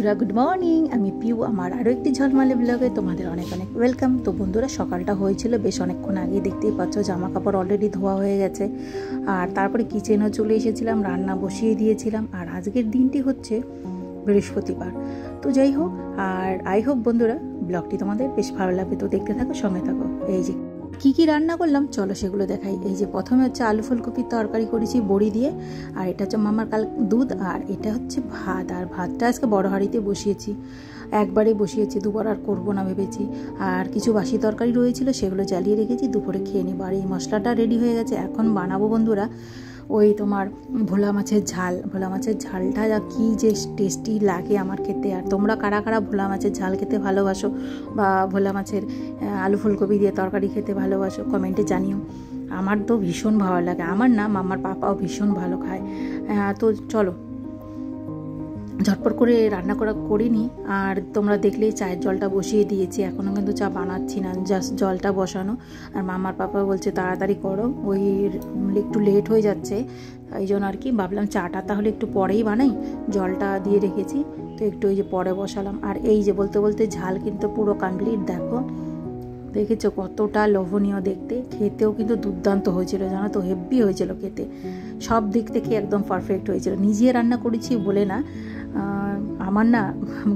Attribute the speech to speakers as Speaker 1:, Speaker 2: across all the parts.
Speaker 1: বন্ধুরা good morning, আমি পিউ। আমার আরও একটি ঝলমালে ব্লগে তোমাদের অনেক অনেক ওয়েলকাম। তো বন্ধুরা, সকালটা হয়েছিল বেশ অনেকক্ষণ আগে, দেখতেই পাচ্ছ জামা কাপড় অলরেডি ধোয়া হয়ে গেছে। আর তারপরে কিচেনও চলে এসেছিলাম, রান্না বসিয়ে দিয়েছিলাম। আর আজকের দিনটি হচ্ছে বৃহস্পতিবার। তো যাই হোক, আর আই হোপ বন্ধুরা ব্লগটি তোমাদের বেশ ভালো লাগবে। তো দেখতে থাকো, সঙ্গে থাকো। এই যে কী রান্না করলাম চলো সেগুলো দেখাই। এই যে প্রথমে হচ্ছে আলু ফুলকপির তরকারি করেছি বড়ি দিয়ে, আর এটা হচ্ছে মামার কাল দুধ, আর এটা হচ্ছে ভাত। আর ভাতটা আজকে বড় হাঁড়িতে বসিয়েছি, একবারে বসিয়েছি, দুবার আর করবো না ভেবেছি। আর কিছু বাসি তরকারি রয়েছিল, সেগুলো জ্বালিয়ে রেখেছি, দুপুরে খেয়ে নিব। আর এই মশলাটা রেডি হয়ে গেছে, এখন বানাবো বন্ধুরা ওই তোমার ভোলা মাছের ঝাল। ভোলা মাছের ঝালটা কী যে টেস্টি লাগে আমার খেতে। আর তোমরা কারা কারা ভোলা মাছের ঝাল খেতে ভালোবাসো বা ভোলা মাছের আলু ফুলকপি দিয়ে তরকারি খেতে ভালোবাসো, কমেন্টে জানিও। আমার তো ভীষণ ভালো লাগে, আমার না মামার পাপাও ভীষণ ভালো খায়। তো চলো ঝটপট করে রান্না করিনি। আর তোমরা দেখলেই চায়ের জলটা বসিয়ে দিয়েছি, এখনও কিন্তু চা বানাচ্ছি না, জাস্ট জলটা বসানো। আর মামার পাপা বলছে তাড়াতাড়ি করো, ওই একটু লেট হয়ে যাচ্ছে, এই জন্য আর কি ভাবলাম চাটা তাহলে একটু পরেই বানাই। জলটা দিয়ে রেখেছি, তো একটু এই যে পরে বসালাম। আর এই যে বলতে বলতে ঝাল কিন্তু পুরো কমপ্লিট। দেখেছো কতটা লোভনীয় দেখতে, খেতেও কিন্তু দুর্দান্ত হয়েছিল, জানো তো, হেভি হয়েছিল খেতে। সব দিক থেকে একদম পারফেক্ট হয়েছিল। নিজে রান্না করেছি বলে না, আমার না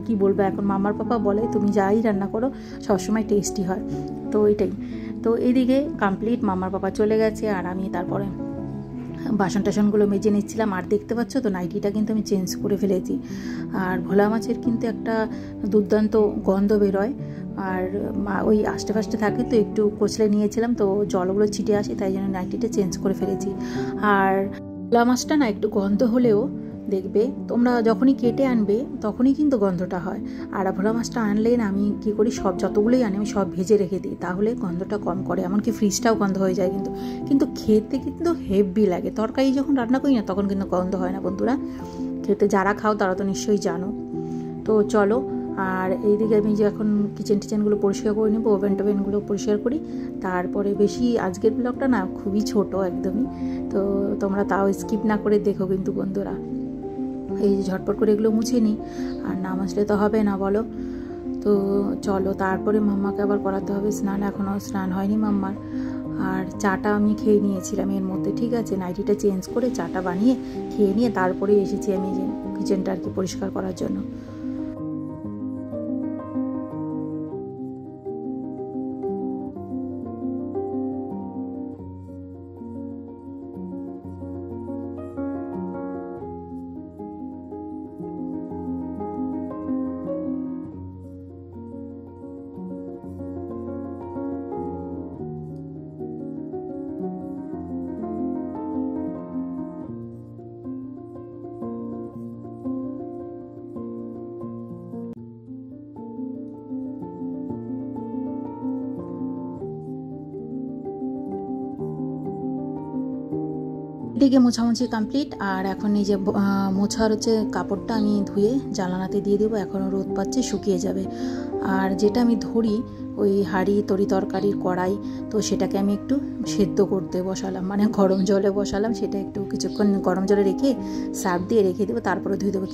Speaker 1: কি বলবো, এখন মামার পাপা বলে তুমি যাই রান্না করো সবসময় টেস্টি হয়। তো এটাই। তো এইদিকে কমপ্লিট, মামার পাপা চলে গেছে, আর আমি তারপরে বাসন টাসনগুলো মেজে নিচ্ছিলাম। আর দেখতে পাচ্ছ তো নাইটিটা কিন্তু আমি চেঞ্জ করে ফেলেছি। আর ভোলা মাছের কিন্তু একটা দুর্দান্ত গন্ধ বেরোয়, আর ওই আষ্টে ফাস্টে থাকে, তো একটু কচলে নিয়েছিলাম, তো জলগুলো ছিটে আসে, তাই জন্য নাইটিটা চেঞ্জ করে ফেলেছি। আর ভোলা মাছটা না একটু গন্ধ হলেও দেখবে তোমরা যখনই কেটে আনবে তখনই কিন্তু গন্ধটা হয়। আর ভোলা মাছটা আনলে না আমি কী করি, সব যতগুলোই আনি আমি সব ভেজে রেখে দিই, তাহলে গন্ধটা কম করে। এমনকি ফ্রিজটাও গন্ধ হয়ে যায়, কিন্তু খেতে কিন্তু হেভি লাগে। তরকারি যখন রান্না করি না তখন কিন্তু গন্ধ হয় না বন্ধুরা, খেতে যারা খাও তারা তো নিশ্চয়ই জানো। তো চলো, আর এইদিকে আমি যে এখন কিচেনগুলো পরিষ্কার করে নেবো, ওভেনগুলো পরিষ্কার করি। তারপরে বেশি আজকের ব্লগটা না খুবই ছোট একদমই, তো তোমরা তাও স্কিপ না করে দেখো কিন্তু বন্ধুরা। এই যে ঝটপট করে এগুলো মুছে নিই, আর না মুছলে তো হবে না বলো। তো চলো, তারপরে মাম্মাকে আবার করাতে হবে স্নান, এখনও স্নান হয়নি মাম্মার। আর চাটা আমি খেয়ে নিয়েছিলাম এর মধ্যে, ঠিক আছে, নাইটিটা চেঞ্জ করে চাটা বানিয়ে খেয়ে নিয়ে তারপরে এসেছি আমি যে কিচেনটা আর কি পরিষ্কার করার জন্য। দিকে মোছামুছি কমপ্লিট। আর এখন এই যে মোছার হচ্ছে কাপড়টা আমি ধুয়ে জানালাতে দিয়ে দেবো, এখনও রোদ পাচ্ছে, শুকিয়ে যাবে। আর যেটা আমি ধরি ওই হাঁড়ি তরি তরকারির কড়াই, তো সেটাকে আমি একটু সেদ্ধ করতে বসালাম, মানে গরম জলে বসালাম, সেটা একটু কিছুক্ষণ গরম জলে রেখে সার্ফ দিয়ে রেখে দেবো, তারপরে ধুয়ে দেবো।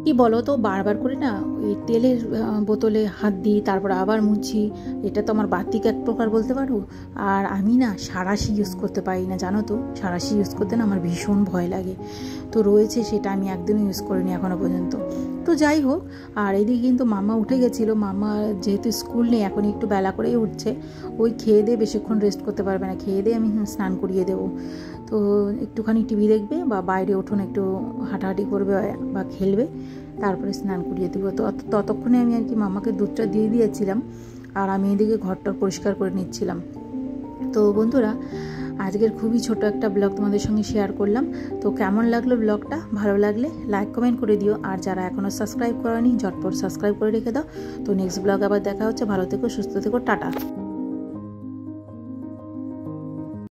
Speaker 1: কি বলো তো, বারবার করে না ওই তেলের বোতলে হাত দিই, তারপর আবার মুছি, এটা তো আমার বাতিক এক প্রকার বলতে পারো। আর আমি না সাঁড়াশি ইউজ করতে পারি না, জানো তো, সাঁড়াশি ইউজ করতে না আমার ভীষণ ভয় লাগে। তো রয়েছে, সেটা আমি একদমই ইউজ করিনি এখনও পর্যন্ত। তো যাই হোক, আর এইদিকে কিন্তু মামা উঠে গেছিলো। মামা যেহেতু স্কুল নেই, এখন একটু বেলা করেই উঠছে, ওই খেয়ে দিয়ে বেশিক্ষণ রেস্ট করতে পারবে না, খেয়ে দিয়ে আমি স্নান করিয়ে দেবো। তো একটুখানি টিভি দেখবে বা বাইরে উঠোন একটু হাঁটাহাঁটি করবে বা খেলবে, তারপরে স্নান করিয়ে দেবো। তো ততক্ষণে আমি আর কি মামাকে দুধটা দিয়ে দিয়েছিলাম, আর আমি এদিকে ঘরটা পরিষ্কার করে নিচ্ছিলাম। তো বন্ধুরা, আজকের খুবই ছোট একটা ব্লগ তোমাদের সঙ্গে শেয়ার করলাম। তো কেমন লাগলো ব্লগটা? ভালো লাগলে লাইক কমেন্ট করে দিও, আর যারা এখনও সাবস্ক্রাইব করেনি ঝটপট সাবস্ক্রাইব করে রেখে দাও। তো নেক্সট ব্লগ আবার দেখা হচ্ছে, ভালো থেকো, সুস্থ থেকো, টাটা।